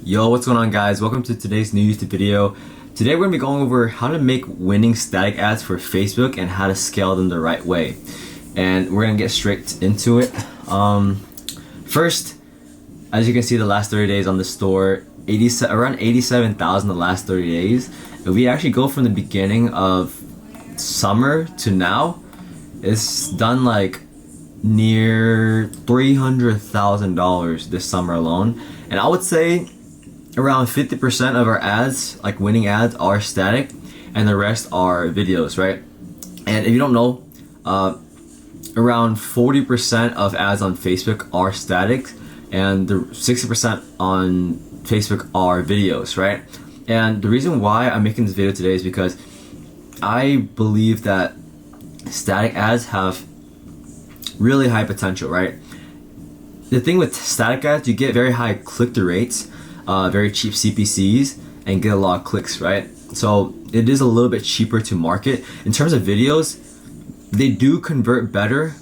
Yo, what's going on, guys? Welcome to today's new YouTube video. Today we're going to be going over how to make winning static ads for Facebook and how to scale them the right way. And we're going to get straight into it. First, as you can see, the last 30 days on the store, around 87,000 the last 30 days. If we actually go from the beginning of summer to now, it's done like near $300,000 this summer alone. And I would say around 50% of our ads, like winning ads, are static, and the rest are videos, right? And if you don't know, around 40% of ads on Facebook are static, and the 60% on Facebook are videos, right? And the reason why I'm making this video today is because I believe that static ads have really high potential, right? The thing with static ads, you get very high click-through rates, very cheap CPCs, and get a lot of clicks, right? So it is a little bit cheaper to market. In terms of videos, they do convert better.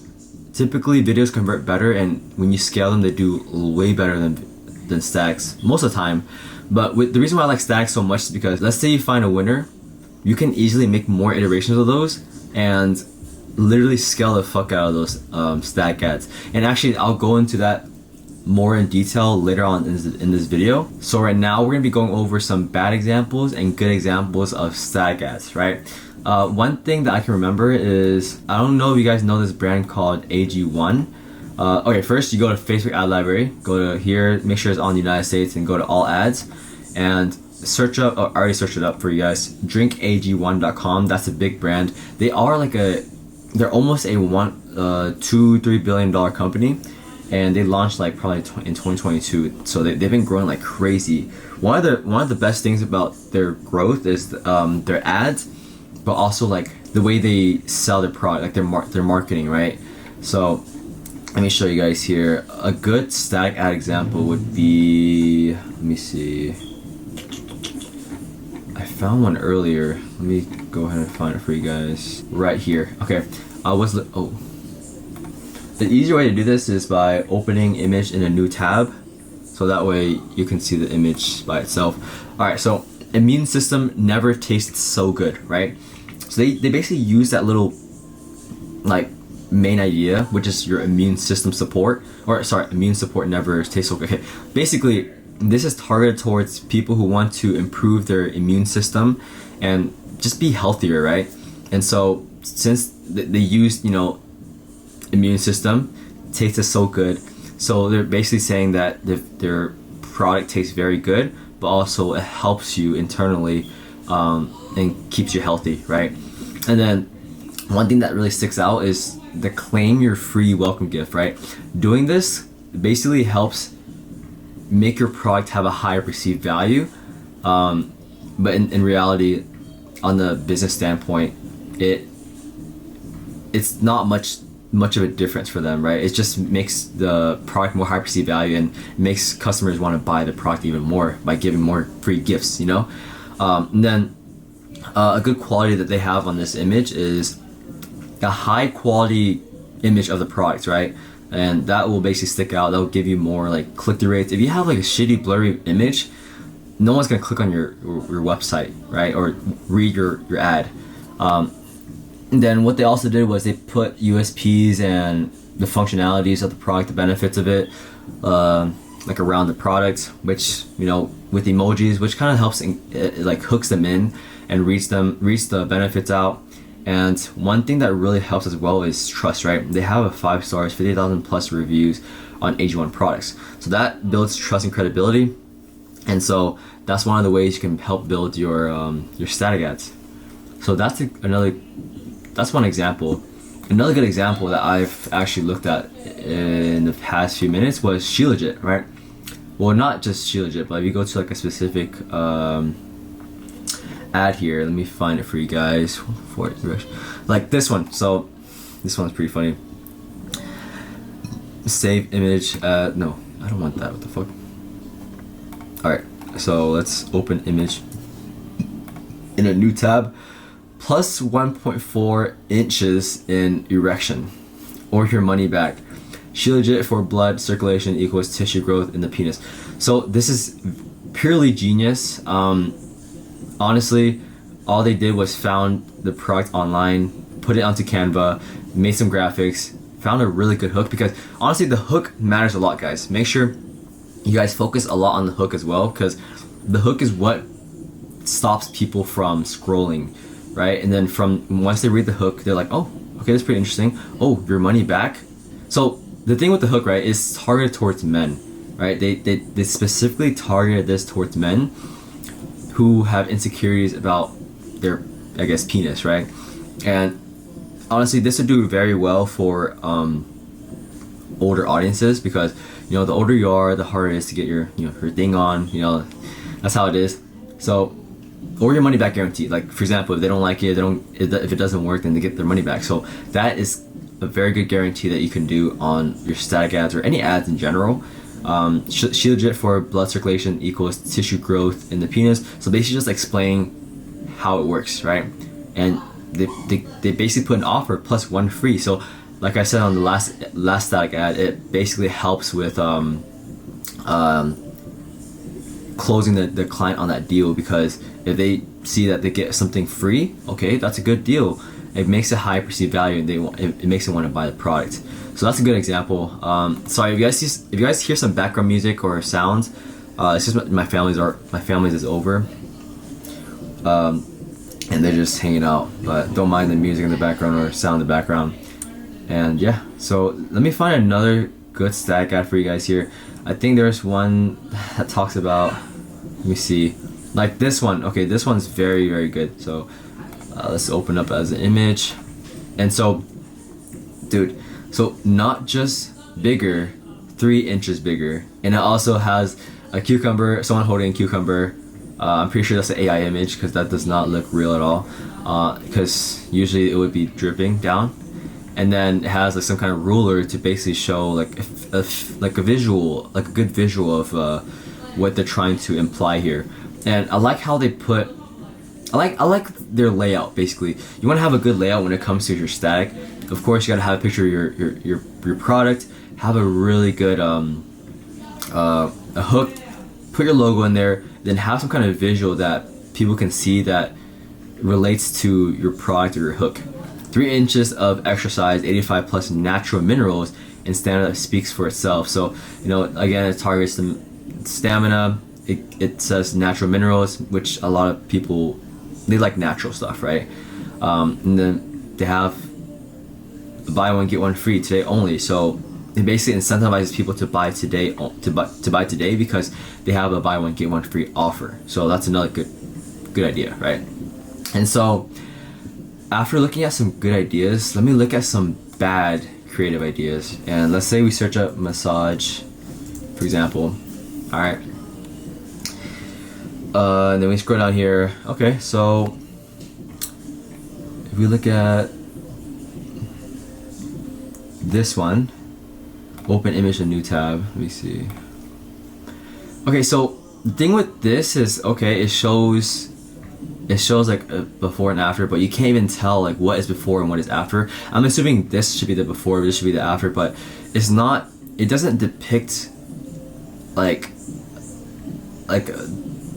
Typically videos convert better, and when you scale them, they do way better than statics most of the time. But the reason why I like statics so much is because, let's say you find a winner, you can easily make more iterations of those and literally scale the fuck out of those static ads. And actually, I'll go into that more in detail later on in this video. So right now we're gonna be going over some bad examples and good examples of static ads, right? One thing that I can remember is, I don't know if you guys know this brand called AG1. Okay, first you go to Facebook ad library, go to here, make sure it's on the United States, and go to all ads and search up, I already searched it up for you guys, drinkag1.com. That's a big brand. They are like they're almost a $2-3 billion company, and they launched like probably in 2022. So they've been growing like crazy. One of the best things about their growth is their ads, but also like the way they sell their product, like their marketing, right? So let me show you guys here. A good static ad example would be, let me see, I found one earlier. Let me go ahead and find it for you guys right here. Okay, the easier way to do this is by opening image in a new tab, so that way you can see the image by itself. All right, so immune system never tastes so good, right? So they basically use that little like main idea, which is your immune system support, or sorry, immune support never tastes so good. Okay, basically this is targeted towards people who want to improve their immune system and just be healthier, right? And so since they use, immune system tastes so good, so they're basically saying that their product tastes very good, but also it helps you internally and keeps you healthy, right? And then one thing that really sticks out is the claim your free welcome gift, right? Doing this basically helps make your product have a higher perceived value, but in reality, on the business standpoint, it's not much of a difference for them, right? It just makes the product more high perceived value and makes customers want to buy the product even more by giving more free gifts, and then a good quality that they have on this image is a high quality image of the product, right? And that will basically stick out. That will give you more like click-through rates. If you have like a shitty blurry image, no one's gonna click on your website, right? Or read your ad. And then what they also did was they put USPs and the functionalities of the product, the benefits of it, like around the product, which, with emojis, which kind of helps, like hooks them in and reads the benefits out. And one thing that really helps as well is trust, right? They have a 5 stars, 50,000 plus reviews on AG1 products. So that builds trust and credibility. And so that's one of the ways you can help build your static ads. So that's one example. Another good example that I've actually looked at in the past few minutes was SheLegit, right? Well, not just SheLegit, but if you go to like a specific ad here, let me find it for you guys, like this one. So this one's pretty funny. Save image, no, I don't want that, what the fuck. Alright, so let's open image in a new tab. Plus 1.4 inches in erection, or your money back. SheLegit for blood circulation equals tissue growth in the penis. So this is purely genius. Honestly, all they did was found the product online, put it onto Canva, made some graphics, found a really good hook, because honestly the hook matters a lot, guys. Make sure you guys focus a lot on the hook as well, because the hook is what stops people from scrolling, right? And then from once they read the hook, they're like, oh, okay, that's pretty interesting. Oh, your money back. So the thing with the hook, right, is targeted towards men, right? They specifically targeted this towards men who have insecurities about their, I guess, penis, right? And honestly, this would do very well for older audiences, because you know, the older you are, the harder it is to get your, you know, your thing on. You know, that's how it is. So, or your money back guarantee. Like for example, if they don't like it, if it doesn't work, then they get their money back. So that is a very good guarantee that you can do on your static ads or any ads in general. She legit for blood circulation equals tissue growth in the penis. So basically just explaining how it works, right? And they basically put an offer plus one free. So like I said on the last static ad, it basically helps with closing the client on that deal, because if they see that they get something free, okay, that's a good deal. It makes a high perceived value, and it makes them want to buy the product. So that's a good example. Sorry if you guys hear some background music or sounds, it's just my family's is over, and they're just hanging out. But don't mind the music in the background or sound in the background. And yeah, so let me find another good static ad for you guys here. I think there's one that talks about, let me see, like this one. Okay, this one's very, very good. So let's open up as an image. And so, dude, so not just bigger, 3 inches bigger, and it also has a cucumber, someone holding a cucumber. I'm pretty sure that's an AI image, because that does not look real at all, because usually it would be dripping down. And then it has like some kind of ruler to basically show like a visual, like a good visual of what they're trying to imply here. And I like how they put, I like their layout. Basically, you want to have a good layout when it comes to your static. Of course, you got to have a picture of your product, have a really good a hook, put your logo in there, then have some kind of visual that people can see that relates to your product or your hook. 3 inches of exercise, 85 plus natural minerals, and stamina speaks for itself. So, you know, again, it targets the stamina. It says natural minerals, which a lot of people, they like natural stuff, right? And then they have buy one get one free today only. So it basically incentivizes people to buy today, to buy today, because they have a buy one get one free offer. So that's another good idea, right? And so after looking at some good ideas, let me look at some bad creative ideas. And let's say we search up massage, for example. All right. And then we scroll down here. Okay, so if we look at this one, open image, a new tab. Let me see. Okay, so the thing with this is, okay, it shows like a before and after, but you can't even tell like what is before and what is after. I'm assuming this should be the before, this should be the after, but it's not. It doesn't depict like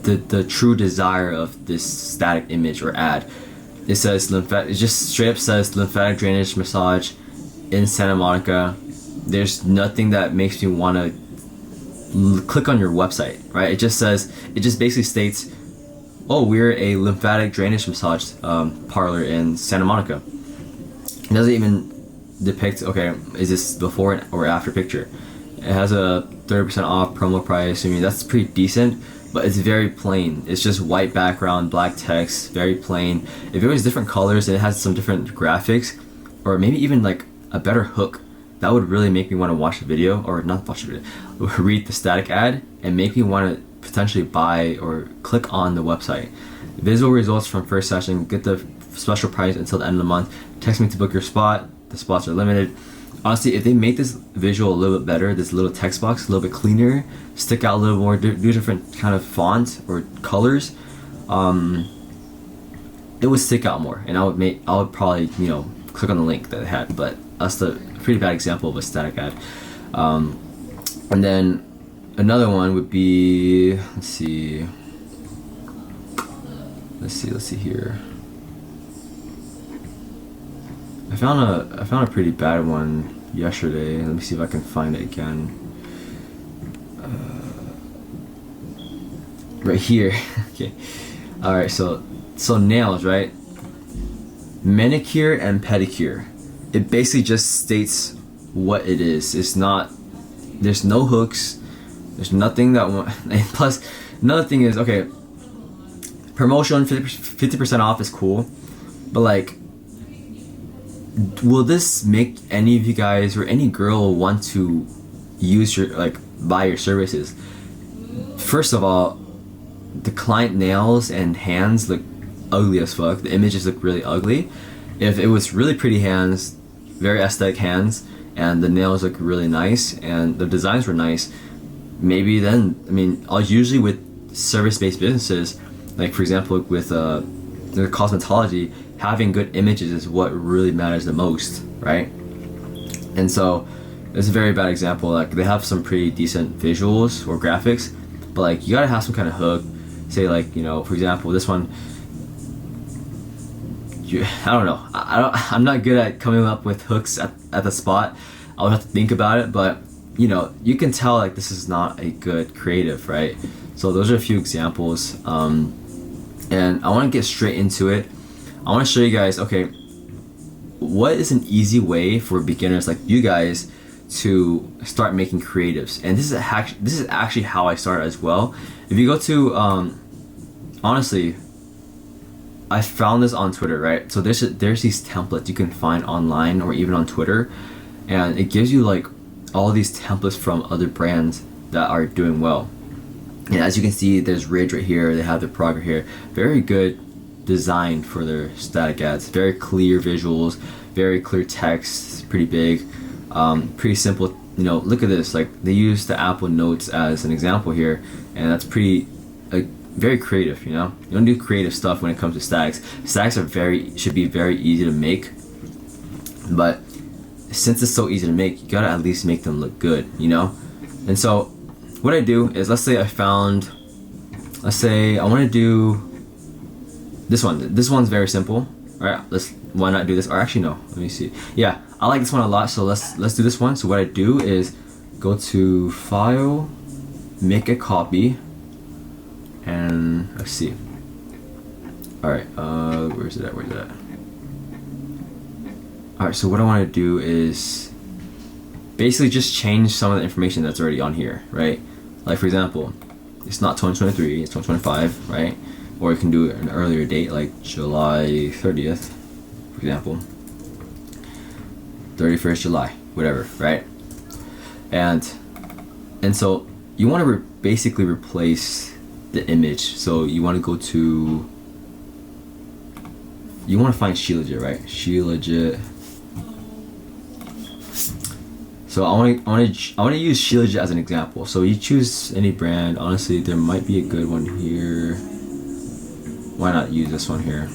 the true desire of this static image or ad. It says lymphatic. It just straight up says lymphatic drainage massage in Santa Monica. There's nothing that makes me want to click on your website, right? It just basically states, oh, we're a lymphatic drainage massage parlor in Santa Monica. It doesn't even depict, okay, is this before or after picture? It has a 30% off promo price. I mean, that's pretty decent, but it's very plain. It's just white background, black text, very plain. If it was different colors and it has some different graphics, or maybe even like a better hook, that would really make me want to watch the video, or not watch the video, read the static ad, and make me want to potentially buy or click on the website. Visual results from first session, get the special price until the end of the month. Text me to book your spot. The spots are limited. Honestly, if they make this visual a little bit better, this little text box a little bit cleaner, stick out a little more, do different kind of font or colors, it would stick out more, and I would probably, you know, click on the link that it had. But that's the pretty bad example of a static ad. And then Another one would be, let's see here. I found a pretty bad one yesterday. Let me see if I can find it again. Right here. Okay. All right. So nails, right? Manicure and pedicure. It basically just states what it is. It's not. There's no hooks. There's nothing that. And plus, another thing is, okay. Promotion 50% off is cool, but like, will this make any of you guys or any girl want to use your, like, buy your services? First of all, the client nails and hands look ugly as fuck. The images look really ugly. If it was really pretty hands, very aesthetic hands, and the nails look really nice and the designs were nice, maybe then, I mean, usually with service-based businesses, like for example with the cosmetology, having good images is what really matters the most, right? And so it's a very bad example. Like, they have some pretty decent visuals or graphics, but like, you gotta have some kind of hook. Say, like, you know, for example, this one, I don't know. I'm not good at coming up with hooks at the spot. I'll have to think about it, but you know, you can tell like this is not a good creative, right? So those are a few examples, and I want to get straight into it. I want to show you guys, okay, what is an easy way for beginners like you guys to start making creatives? And this is actually how I started as well. If you go to, honestly, I found this on Twitter, right? So there's these templates you can find online or even on Twitter, and it gives you like all these templates from other brands that are doing well. And as you can see, there's Ridge right here. They have the Progress here. Very good design for their static ads. Very clear visuals, very clear text, pretty big, pretty simple. You know, look at this. Like, they use the Apple Notes as an example here, and that's pretty, very creative. You know, you don't do creative stuff when it comes to statics. Statics should be very easy to make, but since it's so easy to make, you gotta at least make them look good. You know, and so what I do is, let's say I want to do this one. This one's very simple. All right, why not do this? Or actually, no. Let me see. Yeah, I like this one a lot. So let's do this one. So what I do is go to File, make a copy, and let's see. All right, where's it at? All right, so what I want to do is basically just change some of the information that's already on here, right? Like, for example, it's not 2023, it's 2025, right? Or you can do an earlier date, like July 30th, for example, 31st July, whatever, right? And so you want to basically replace the image. So you want to go to, you want to find Shilajit, right? Shilajit. So I want to use Shilajit as an example. So you choose any brand. Honestly, there might be a good one here. Why not use this one here?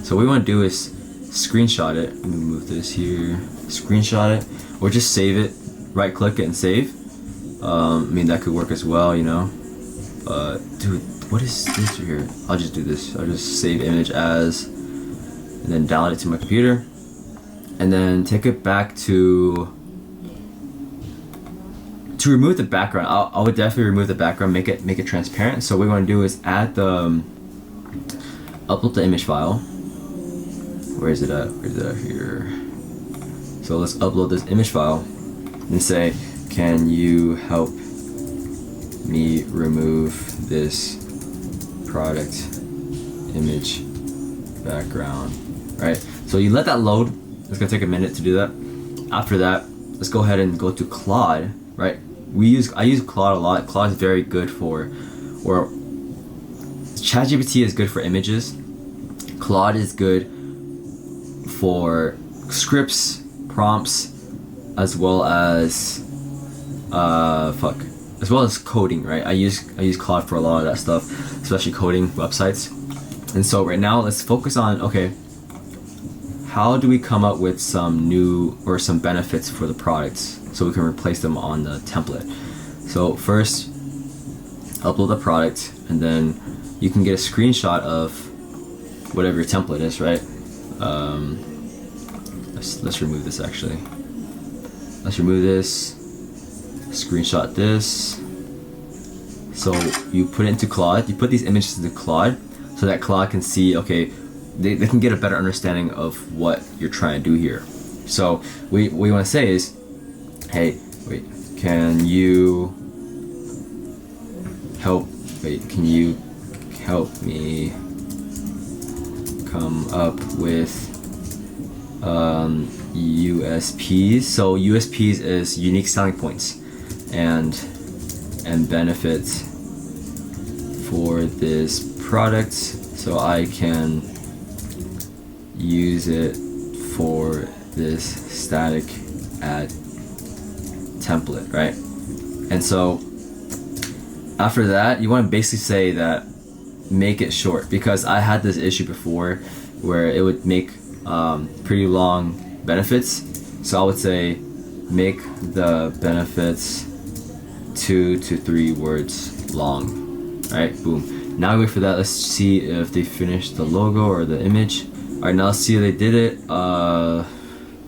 So what we want to do is screenshot it. Let me move this here. Screenshot it, or just save it. Right click it and save. I mean, that could work as well, you know. Dude, what is this here? I'll just do this. I'll just save image as, and then download it to my computer, and then take it back to remove the background. I would definitely remove the background, make it transparent. So what we want to do is add the upload the image file. Where is it at? Here. So let's upload this image file and say, can you help me remove this product image background, right? So you let that load. It's gonna take a minute to do that. After that, let's go ahead and go to Claude, right? I use Claude a lot. Claude is very good for, or ChatGPT is good for images. Claude is good for scripts, prompts, as well as as well as coding, right? I use Claude for a lot of that stuff, especially coding websites. And so right now, let's focus on, okay, how do we come up with some new or some benefits for the products so we can replace them on the template? So first, upload the product, and then you can get a screenshot of whatever your template is, right? Let's remove this actually. Let's remove this, screenshot this. So you put it into Claude, you put these images into Claude so that Claude can see, okay, they can get a better understanding of what you're trying to do here. So what you want to say is, hey, wait, can you help me come up with USPs? So USPs is unique selling points and benefits for this product, so I can use it for this static ad template, right? And so after that, you want to basically say that, make it short, because I had this issue before where it would make pretty long benefits. So I would say make the benefits 2 to 3 words long. Alright, boom. Now we wait for that. Let's see if they finished the logo or the image. Alright, now let's see if they did it.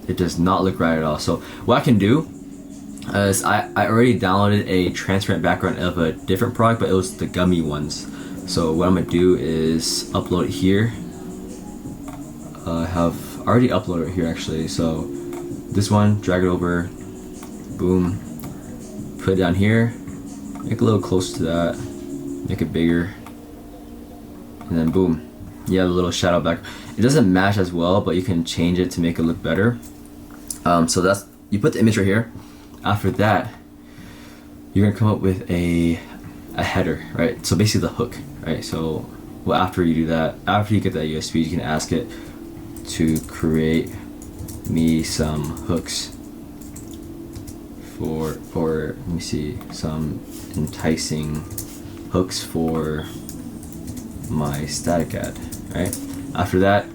It does not look right at all. So what I can do is I already downloaded a transparent background of a different product, but it was the gummy ones. So what I'm gonna do is upload it here. I have already uploaded it here actually. So this one, drag it over, boom, put it down here, make it a little close to that, make it bigger, and then boom, you have a little shadow back. It doesn't match as well, but you can change it to make it look better. So that's, you put the image right here. After that, you're gonna come up with a header, right? So basically the hook, right? So well, after you do that, after you get that USB, you can ask it to create me some hooks for, or let me see, some enticing hooks for my static ad, right? After that,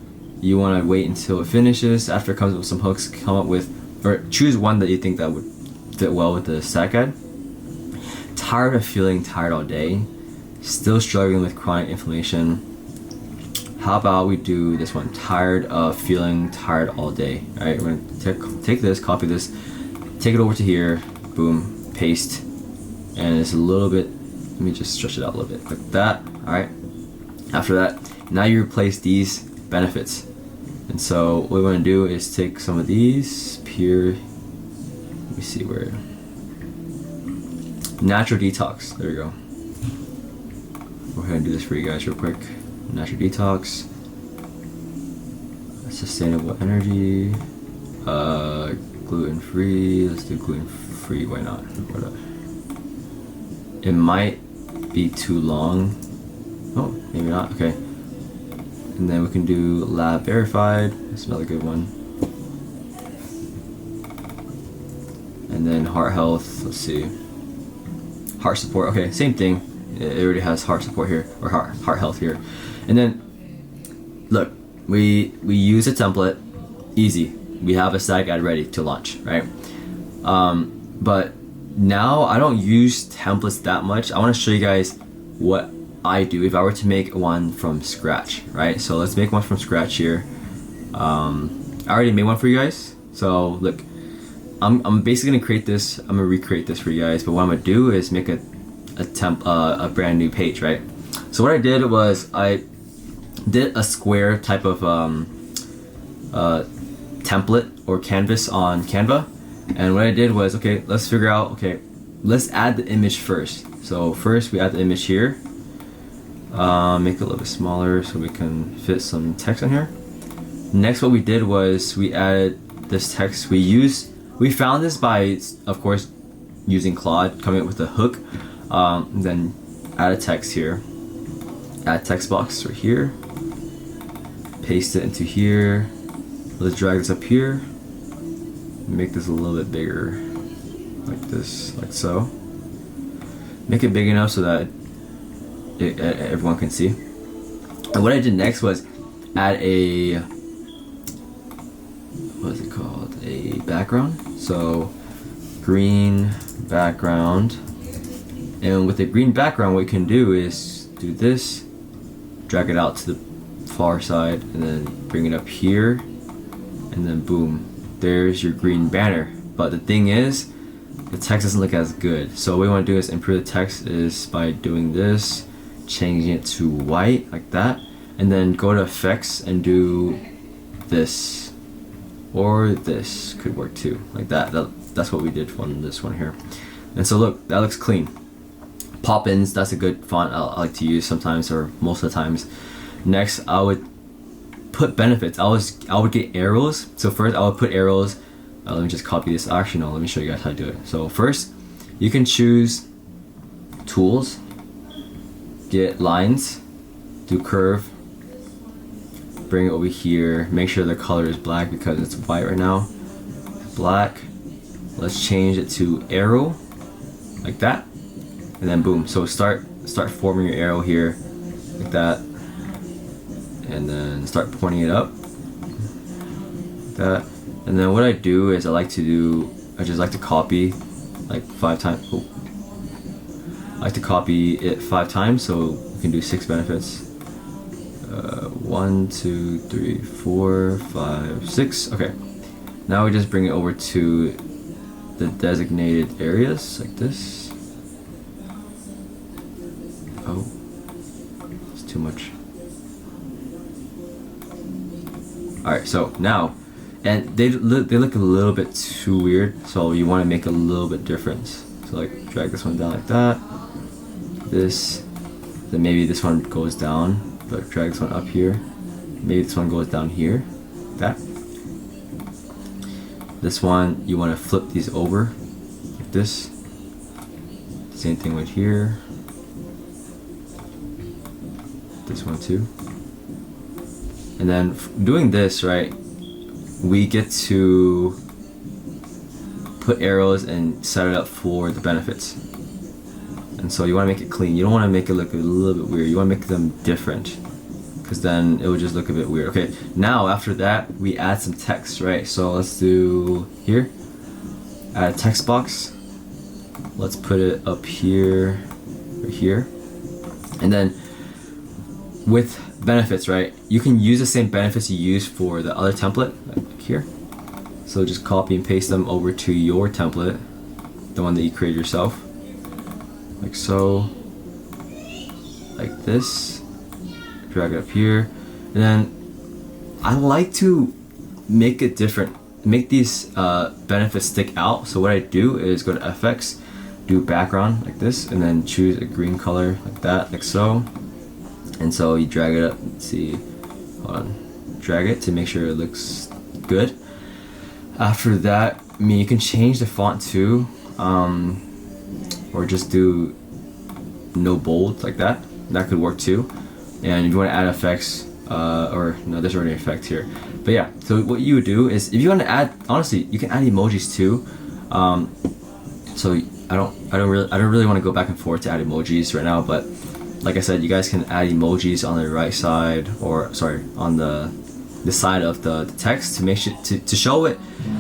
you want to wait until it finishes. After it comes up with some hooks, come up with, or choose one that you think that would fit well with the static ad. Tired of feeling tired all day, still struggling with chronic inflammation, how about we do this one, tired of feeling tired all day. All right, we're gonna take this, copy this, take it over to here, boom, paste, and it's a little bit, let me just stretch it out a little bit, like that. All right, after that, now you replace these benefits. And so what we want to do is take some of these here, let me see where, natural detox, there we go. Go ahead and do this for you guys real quick. Natural detox, sustainable energy, gluten free. Let's do gluten free. Why not? It might be too long. Oh, maybe not. Okay. And then we can do lab verified. That's another good one. And then heart health. Let's see. Heart support. Okay, same thing. It already has heart support here, or heart health here. And then, look, we use a template, easy. We have a static ad ready to launch, right? But now I don't use templates that much. I want to show you guys what I do if I were to make one from scratch, right? So let's make one from scratch here. I already made one for you guys. So look, I'm basically gonna create this. I'm gonna recreate this for you guys. But what I'm gonna do is make a brand new page, right? So what I did was I did a square type of template or canvas on Canva, and what I did was, okay, let's figure out, okay, let's add the image first. So first we add the image here, make it a little bit smaller so we can fit some text in here. Next, what we did was we added this text. We found this by, of course, using Claude, coming up with a hook. Then add a text here, add text box right here, paste it into here. Let's drag this up here, make this a little bit bigger, like this, like so. Make it big enough so that everyone can see. And what I did next was add a, what is it called, a background. So green background. And with the green background, what you can do is do this, drag it out to the far side, and then bring it up here, and then boom, there's your green banner. But the thing is, the text doesn't look as good. So what we want to do is improve the text is by doing this, changing it to white like that, and then go to effects and do this, or this could work too, like that. That's what we did on this one here. And so look, that looks clean. Poppins, that's a good font I like to use sometimes, or most of the times. Next, I would put benefits. I would get arrows. So first, I would put arrows. Let me just copy this. Actually, no. Let me show you guys how to do it. So first, you can choose tools, get lines, do curve, bring it over here. Make sure the color is black because it's white right now. Black. Let's change it to arrow, like that. And then boom, so start forming your arrow here, like that, and then start pointing it up, like that. And then what I do is I just like to copy like 5 times. Oh. I like to copy it 5 times, so we can do 6 benefits. 1, 2, 3, 4, 5, 6. Okay, now we just bring it over to the designated areas like this. Oh, it's too much. Alright, so now, and they look a little bit too weird, so you want to make a little bit different. So like drag this one down like that, this, then maybe this one goes down, but drag this one up here, maybe this one goes down here, like that. This one, you want to flip these over, like this. Same thing right here. This one too. And then doing this, right, we get to put arrows and set it up for the benefits. And so you want to make it clean. You don't want to make it look a little bit weird. You want to make them different, because then it would just look a bit weird. Okay, now after that, we add some text, right? So let's do here, add a text box. Let's put it up here, right here. And then with benefits, right, you can use the same benefits you use for the other template, like here. So just copy and paste them over to your template, the one that you created yourself, like so, like this. Drag it up here, and then I like to make it different, make these benefits stick out. So what I do is go to FX, do background like this, and then choose a green color like that, like so. And so you drag it up, let's see, hold on, drag it to make sure it looks good. After that, I mean, you can change the font too, or just do no bold like that. That could work too. And if you want to add effects, or no, there's already an effect here. But yeah, so what you would do is, if you want to add, honestly, you can add emojis too. So I don't really want to go back and forth to add emojis right now, but like I said, you guys can add emojis on the right side, or sorry, on the side of the text to make sure to show it,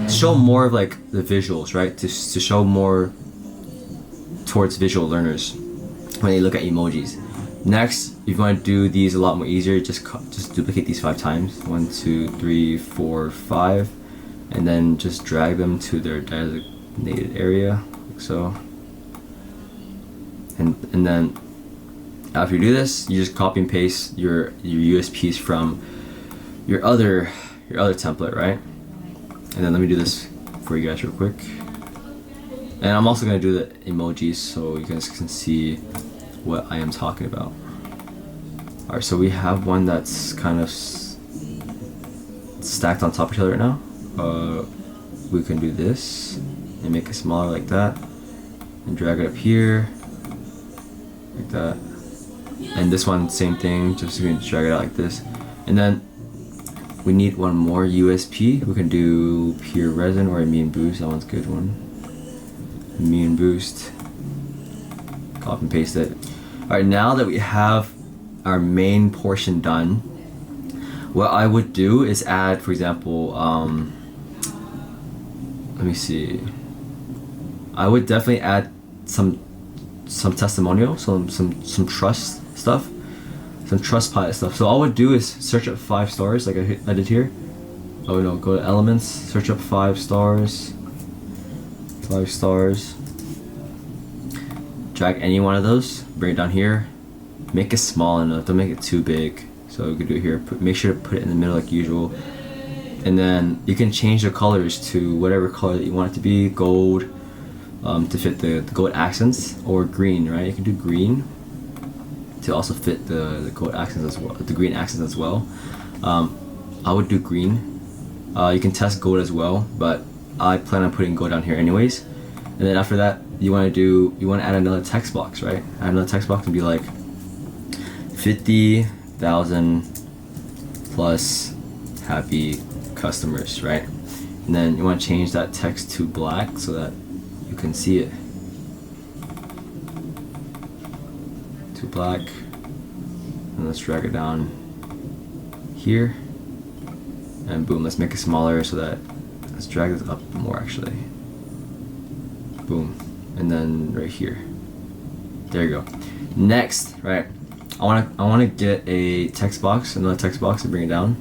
show more of like the visuals, right? To show more towards visual learners when they look at emojis. Next, if you want to do these a lot more easier, just duplicate these 5 times. 1, 2, 3, 4, 5, and then just drag them to their designated area, like so. And then after you do this, you just copy and paste your USPs from your other template, right? And then let me do this for you guys real quick. And I'm also gonna do the emojis so you guys can see what I am talking about. Alright, so we have one that's kind of stacked on top of each other right now. We can do this and make it smaller like that, and drag it up here like that. And this one, same thing, just going to drag it out like this. And then we need one more USP. We can do pure resin or immune boost. That one's a good one. Immune boost. Copy and paste it. Alright, now that we have our main portion done, what I would do is add, for example, let me see. I would definitely add some some testimonial, some trust stuff, some Trustpilot stuff. So all I would do is search up 5 stars like I did here. Oh no, go to elements, search up 5 stars, 5 stars. Drag any one of those, bring it down here, make it small enough, don't make it too big. So we could do it here, make sure to put it in the middle like usual. And then you can change the colors to whatever color that you want it to be, gold, to fit the gold accents, or green, right? You can do green to also fit the gold accents as well, the green accents as well. I would do green. You can test gold as well, but I plan on putting gold down here anyways. And then after that, you want to add another text box, right? Add another text box and be like 50,000 plus happy customers, right? And then you want to change that text to black so that you can see it. To black. And let's drag it down here. And boom, let's make it smaller so that, let's drag this up more actually. Boom. And then right here. There you go. Next, right? I wanna get a text box, another text box, and bring it down.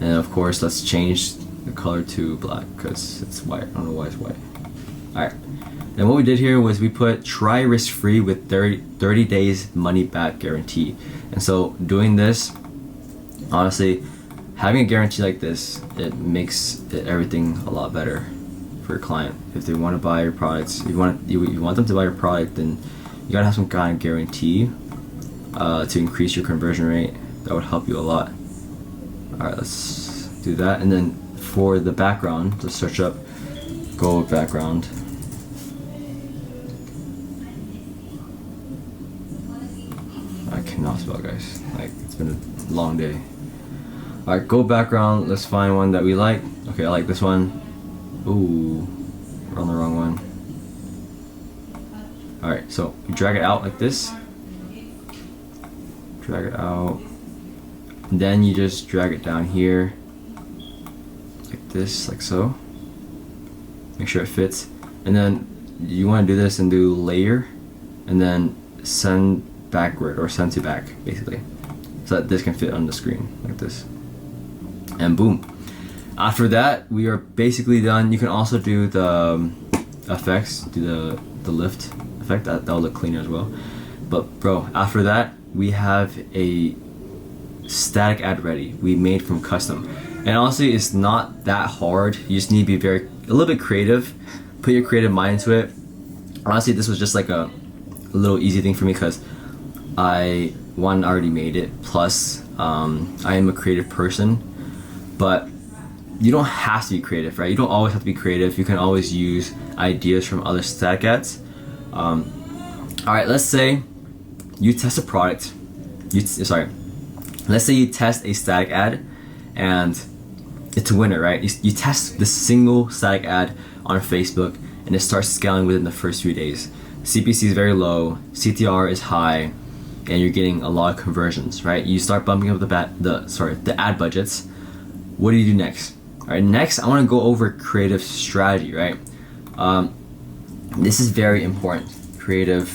And of course, let's change the color to black because it's white. I don't know why it's white. All right. Then what we did here was we put try risk-free with 30 days money back guarantee. And so doing this, honestly, having a guarantee like this, it makes everything a lot better for your client. If they want to buy your products, you want them to buy your product, then you gotta have some kind of guarantee to increase your conversion rate. That would help you a lot. All right, let's do that. And then for the background, just search up gold background. I cannot spell, guys. Like, it's been a long day. All right, gold background. Let's find one that we like. Okay, I like this one. Ooh, we're on the wrong one. All right, so you drag it out like this. Drag it out. And then you just drag it down here like this, like so. Make sure it fits. And then you want to do this and do layer and then send backward or send to back basically, so that this can fit on the screen like this. And boom. After that, we are basically done. You can also do the effects, do the lift effect. That'll look cleaner as well. But bro, after that, we have a static ad ready. We made from custom. And honestly, it's not that hard. You just need to be a little bit creative. Put your creative mind into it. Honestly, this was just like a little easy thing for me because I already made it. Plus, I am a creative person. But you don't have to be creative, right? You don't always have to be creative. You can always use ideas from other static ads. All right, let's say you test a product. Let's say you test a static ad and it's a winner, right? You test the single static ad on Facebook and it starts scaling within the first few days. CPC is very low, CTR is high, and you're getting a lot of conversions, right? You start bumping up the ad budgets. What do you do next? All right, next I want to go over creative strategy, right? This is very important. Creative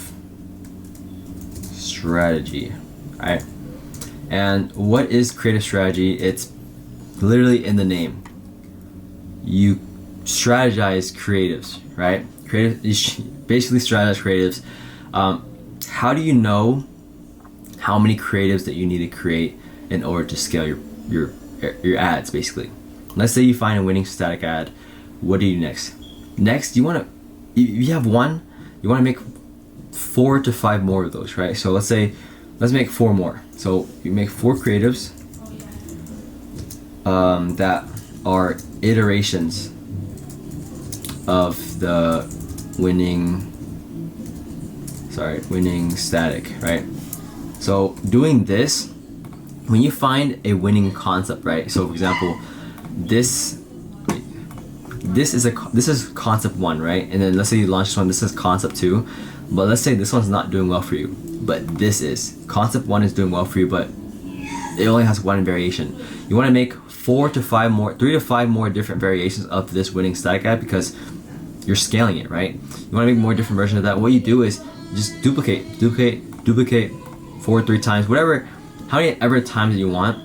strategy, right? And what is creative strategy? It's literally in the name. You strategize creatives, right? Basically strategize creatives. How do you know how many creatives that you need to create in order to scale your ads, basically? Let's say you find a winning static ad. What do you do next? Next, you have one, you want to make 4 to 5 more of those, right? So let's make 4 more. So you make 4 creatives that are iterations of the winning static, right? So doing this, when you find a winning concept, right? So for example, this is concept 1, right? And then let's say you launch this one, this is concept 2, but let's say this one's not doing well for you, but this is concept 1 is doing well for you, but it only has 1 variation. You want to make 3 to 5 more different variations of this winning static ad, because you're scaling it, right? You want to make more different versions of that. What you do is just duplicate 4 3 times, whatever, how many ever times you want.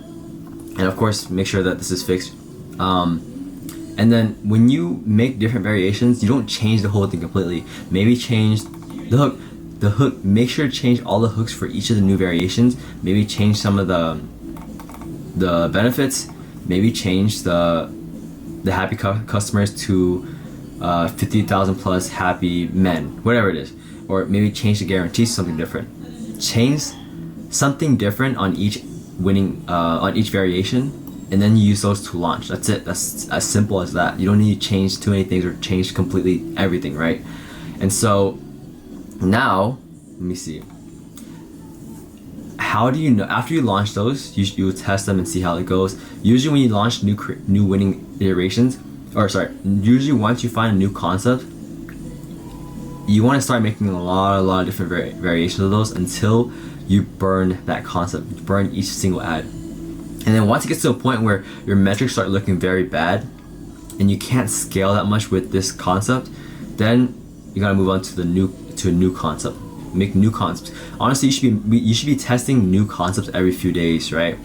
And of course, make sure that this is fixed. And then when you make different variations, you don't change the whole thing completely. Maybe change the hook. The hook, make sure to change all the hooks for each of the new variations. Maybe change some of the benefits. Maybe change the happy customers to 50,000 plus happy men, whatever it is. Or maybe change the guarantee to something different. Change something different on each on each variation, and then you use those to launch. That's it. That's as simple as that. You don't need to change too many things or change completely everything, right? And so now, let me see. How do you know after you launch those? You test them and see how it goes. Usually, when you launch new winning iterations, usually once you find a new concept, you want to start making a lot of different variations of those until you burn that concept. You burn each single ad, and then once it gets to a point where your metrics start looking very bad, and you can't scale that much with this concept, then you gotta move on to a new concept. Make new concepts. Honestly, you should be testing new concepts every few days, right?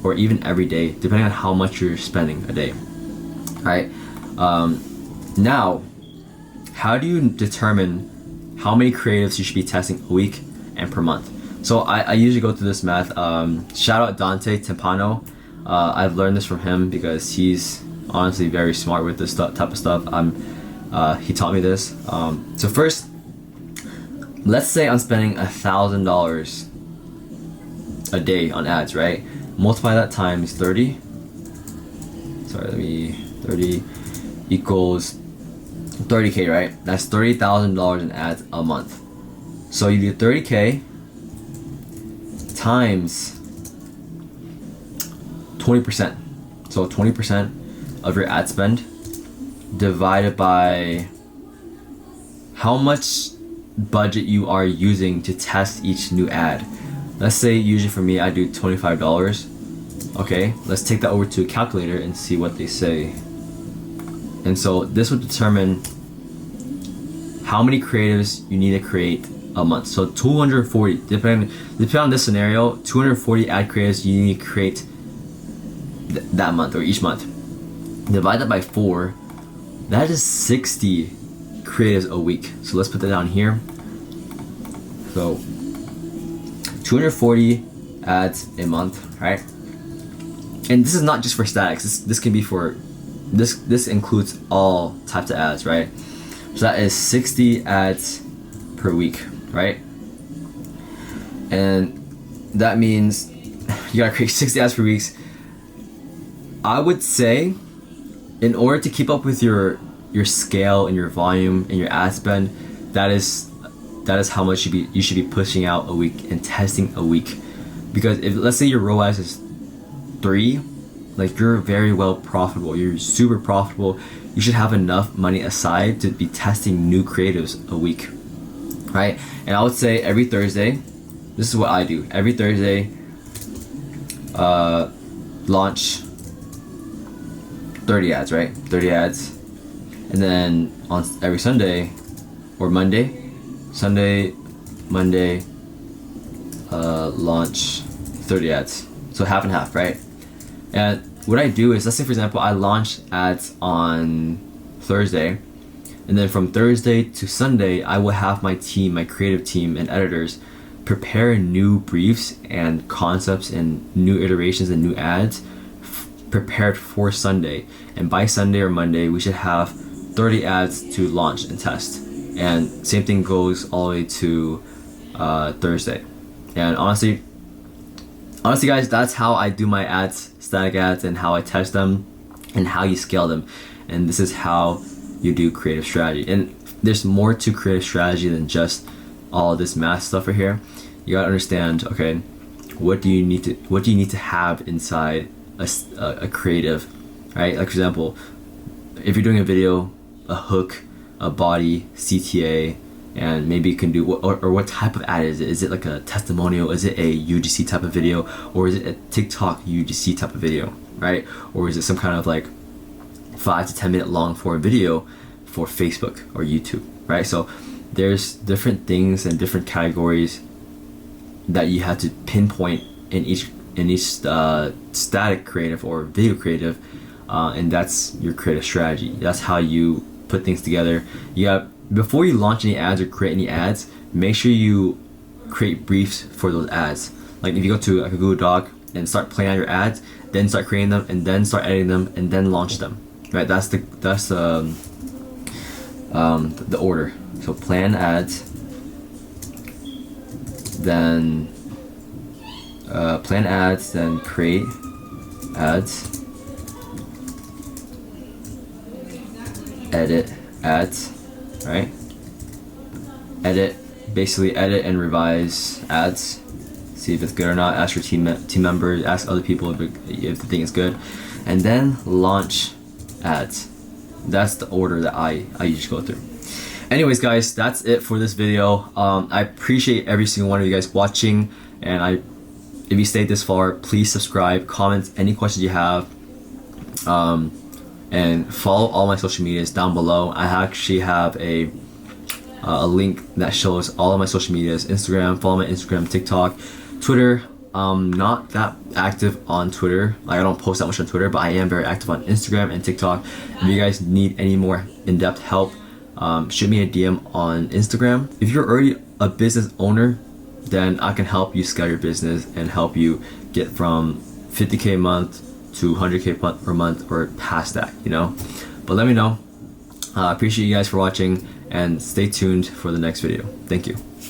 Or even every day, depending on how much you're spending a day. Right? Now, how do you determine how many creatives you should be testing a week and per month? So I usually go through this math. Shout out Dante Timpano. I've learned this from him because he's honestly very smart with this type of stuff. He taught me this. So first, let's say I'm spending $1,000 a day on ads, right? Multiply that times 30. 30 equals 30K, right? That's $30,000 in ads a month. So you do 30K times 20%. So 20% of your ad spend divided by how much budget you are using to test each new ad. Let's say usually for me I do $25. Okay, let's take that over to a calculator and see what they say. And so this would determine how many creatives you need to create a month. So 240, depending on this scenario, 240 ad creatives you need to create that month or each month. Divide that by 4, that is 60 creatives a week. So let's put that down here. So 240 ads a month, right? And this is not just for statics. This can be for this includes all types of ads, right? So that is 60 ads per week, right? And that means you gotta create 60 ads per week. I would say, in order to keep up with your scale and your volume and your ad spend, that is how much you should be pushing out a week and testing a week. Because if, let's say your ROAS is 3, like, you're very well profitable, you're super profitable, you should have enough money aside to be testing new creatives a week, right? And I would say every Thursday, this is what I do. Every Thursday, launch 30 ads, right? 30 ads. And then on every Sunday or Monday, Monday, launch 30 ads. So half and half, right? And what I do is, let's say for example, I launch ads on Thursday, and then from Thursday to Sunday, I will have my team, my creative team and editors prepare new briefs and concepts and new iterations and new ads prepared for Sunday. And by Sunday or Monday, we should have 30 ads to launch and test. And same thing goes all the way to Thursday. And honestly guys, that's how I do my ads, static ads, and how I test them and how you scale them. And this is how you do creative strategy. And there's more to creative strategy than just all this math stuff right here. You gotta understand, okay, what do you need to have inside a creative, right? Like for example, if you're doing a video, a hook, a body, CTA, and maybe you can do or what type of ad is it? Is it like a testimonial? Is it a UGC type of video? Or is it a TikTok UGC type of video, right? Or is it some kind of like 5 to 10 minute long form video for Facebook or YouTube, right? So there's different things and different categories that you have to pinpoint in each static creative or video creative, and that's your creative strategy. That's how you put things together. Before you launch any ads or create any ads, make sure you create briefs for those ads. Like if you go to a Google Doc and start playing out your ads, then start creating them, and then start editing them, and then launch them. Right? That's the order. So plan ads, then then create ads, edit ads, right? Basically edit and revise ads, see if it's good or not, ask your team members, ask other people if the thing is good, and then launch ads. That's the order that I usually go through. Anyways guys, that's it for this video. I appreciate every single one of you guys watching, and if you stayed this far, please subscribe, comment any questions you have, and follow all my social medias down below. I actually have a link that shows all of my social medias. Instagram, follow my Instagram, TikTok, Twitter. Not that active on Twitter. Like I don't post that much on Twitter, but I am very active on Instagram and TikTok. If you guys need any more in-depth help, shoot me a DM on Instagram. If you're already a business owner, then I can help you scale your business and help you get from 50K a month to 100K per month or past that, you know. But let me know. I appreciate you guys for watching, and stay tuned for the next video. Thank you.